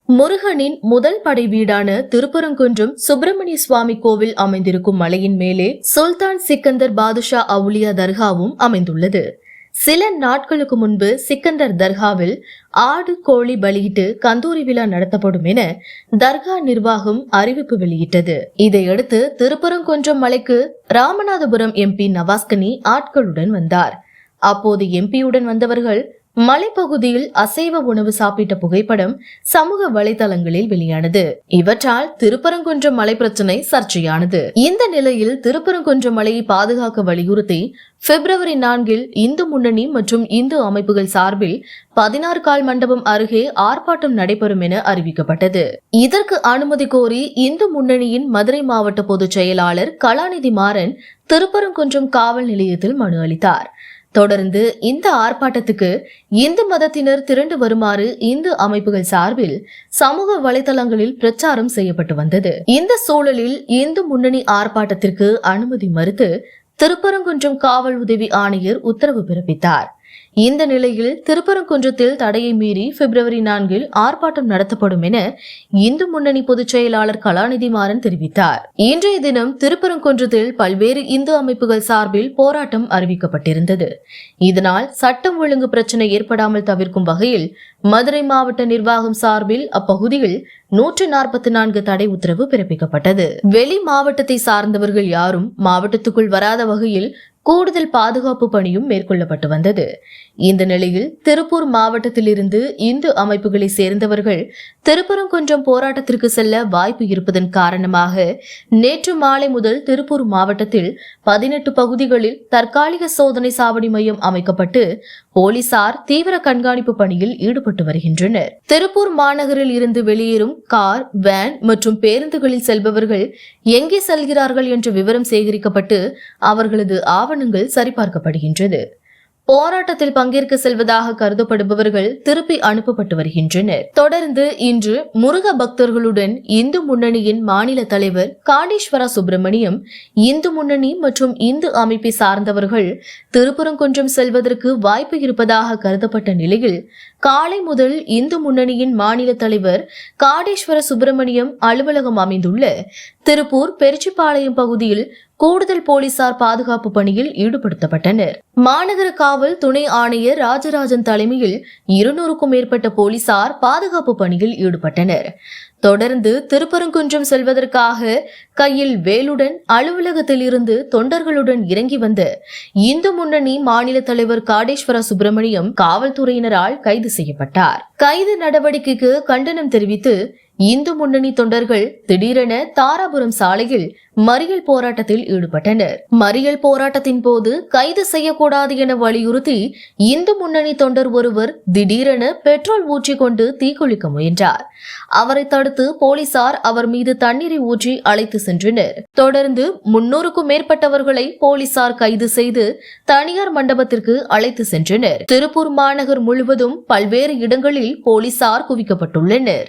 முருகனின் முதல் படை வீடான திருப்பரங்குன்றம் சுப்பிரமணிய சுவாமி கோவில் அமைந்திருக்கும் மலையின் மேலே சுல்தான் சிக்கந்தர் பாதுஷா அவுலியா தர்காவும் அமைந்துள்ளது. சில நாட்களுக்கு முன்பு சிக்கந்தர் தர்காவில் ஆடு கோழி பலியிட்டு கந்தூரி விழா நடத்தப்படும் என தர்கா நிர்வாகம் அறிவிப்பு வெளியிட்டது. இதையடுத்து திருப்பரங்குன்றம் மலைக்கு ராமநாதபுரம் எம்பி நவாஸ்கனி ஆட்களுடன் வந்தார். அப்போது எம்பியுடன் வந்தவர்கள் மலைப்பகுதியில் அசைவ உணவு சாப்பிட்ட புகைப்படம் சமூக வலைதளங்களில் வெளியானது. இவற்றால் திருப்பரங்குன்றம் மலை பிரச்சனை சர்ச்சையானது. இந்த நிலையில் திருப்பரங்குன்றம் மலையை பாதுகாக்க வலியுறுத்தி பிப்ரவரி 4 இந்து முன்னணி மற்றும் இந்து அமைப்புகள் சார்பில் 16 கால் மண்டபம் அருகே ஆர்ப்பாட்டம் நடைபெறும் என அறிவிக்கப்பட்டது. இதற்கு அனுமதி கோரி இந்து முன்னணியின் மதுரை மாவட்ட பொதுச் செயலாளர் கலாநிதி மாறன் திருப்பரங்குன்றம் காவல் நிலையத்தில் மனு அளித்தார். தொடர்ந்து இந்த ஆர்ப்பாட்டத்துக்கு இந்து மதத்தினர் திரண்டு வருமாறு இந்து அமைப்புகள் சார்பில் சமூக வலைதளங்களில் பிரச்சாரம் செய்யப்பட்டு வந்தது. இந்த சூழலில் இந்து முன்னணி ஆர்ப்பாட்டத்திற்கு அனுமதி மறுத்து திருப்பரங்குன்றம் காவல் உதவி ஆணையர் உத்தரவு பிறப்பித்தார். இந்த நிலையில் திருப்பரங்குன்றத்தில் தடையை மீறி பிப்ரவரி 4 ஆர்ப்பாட்டம் நடத்தப்படும் என இந்து முன்னணி பொதுச் செயலாளர் கலாநிதி மாறன் தெரிவித்தார். இன்றைய தினம் திருப்பரங்குன்றத்தில் பல்வேறு இந்து அமைப்புகள் சார்பில் போராட்டம் அறிவிக்கப்பட்டிருந்தது. இதனால் சட்டம் ஒழுங்கு பிரச்சனை ஏற்படாமல் தவிர்க்கும் வகையில் மதுரை மாவட்ட நிர்வாகம் சார்பில் அப்பகுதியில் 144 தடை உத்தரவு பிறப்பிக்கப்பட்டது. வெளி மாவட்டத்தை சார்ந்தவர்கள் யாரும் மாவட்டத்துக்குள் வராத வகையில் கூடுதல் பாதுகாப்பு பணியும் மேற்கொள்ளப்பட்டு வந்தது. இந்த நிலையில் திருப்பூர் மாவட்டத்திலிருந்து இந்து அமைப்புகளை சேர்ந்தவர்கள் திருப்பரங்குன்றம் போராட்டத்திற்கு செல்ல வாய்ப்பு இருப்பதன் காரணமாக நேற்று மாலை முதல் திருப்பூர் மாவட்டத்தில் 18 பகுதிகளில் தற்காலிக சோதனை சாவடி மையம் அமைக்கப்பட்டு போலீசார் தீவிர கண்காணிப்பு பணியில் ஈடுபட்டு வருகின்றனர். திருப்பூர் மாநகரில் இருந்து வெளியேறும் கார், வேன் மற்றும் பேருந்துகளில் செல்பவர்கள் எங்கே செல்கிறார்கள் என்ற விவரம் சேகரிக்கப்பட்டு அவர்களது ஆவணங்கள் சரிபார்க்கப்படுகின்றது. போராட்டத்தில் பங்கேற்க செல்வதாக கருதப்படுபவர்கள் திருப்பி அனுப்பப்பட்டு வருகின்றனர். தொடர்ந்து இன்று முருக பக்தர்களுடன் இந்து முன்னணியின் மாநில தலைவர் காடேஸ்வர சுப்பிரமணியம், இந்து முன்னணி மற்றும் இந்து அமைப்பை சார்ந்தவர்கள் திருப்பரங்குன்றம் செல்வதற்கு வாய்ப்பு இருப்பதாக கருதப்பட்ட நிலையில் காலை முதல் இந்து முன்னணியின் மாநில தலைவர் காடேஸ்வர சுப்பிரமணியம் அலுவலகம் அமைந்துள்ள திருப்பூர் பெருச்சிப்பாளையம் பகுதியில் கூடுதல் போலீசார் பாதுகாப்பு பணியில் ஈடுபடுத்தப்பட்டனர். மாநகர காவல் துணை ஆணையர் ராஜராஜன் தலைமையில் 200க்கும் மேற்பட்ட போலீசார் பாதுகாப்பு பணியில் ஈடுபட்டனர். தொடர்ந்து திருப்பரங்குன்றம் செல்வதற்காக கையில் வேலுடன் அலுவலகத்தில் இருந்து தொண்டர்களுடன் இறங்கி வந்த இந்து முன்னணி மாநில தலைவர் காடேஸ்வர சுப்பிரமணியம் காவல்துறையினரால் கைது செய்யப்பட்டார். கைது நடவடிக்கைக்கு கண்டனம் தெரிவித்து இந்து முன்னணி தொண்டர்கள் திடீரென தாராபுரம் சாலையில் மறியல் போராட்டத்தில் ஈடுபட்டனர். மறியல் போராட்டத்தின் போது கைது செய்யக்கூடாது என வலியுறுத்தி இந்து முன்னணி தொண்டர் ஒருவர் திடீரென பெட்ரோல் ஊற்றிக்கொண்டு தீக்குளிக்க முயன்றார். அவரை தடுத்து போலீசார் அவர் மீது தண்ணீரை ஊற்றி அழைத்து சென்றனர். தொடர்ந்து 300க்கும் மேற்பட்டவர்களை போலீசார் கைது செய்து தனியார் மண்டபத்திற்கு அழைத்து சென்றனர். திருப்பூர் மாநகர் முழுவதும் பல்வேறு இடங்களில் போலீசார் குவிக்கப்பட்டுள்ளனர்.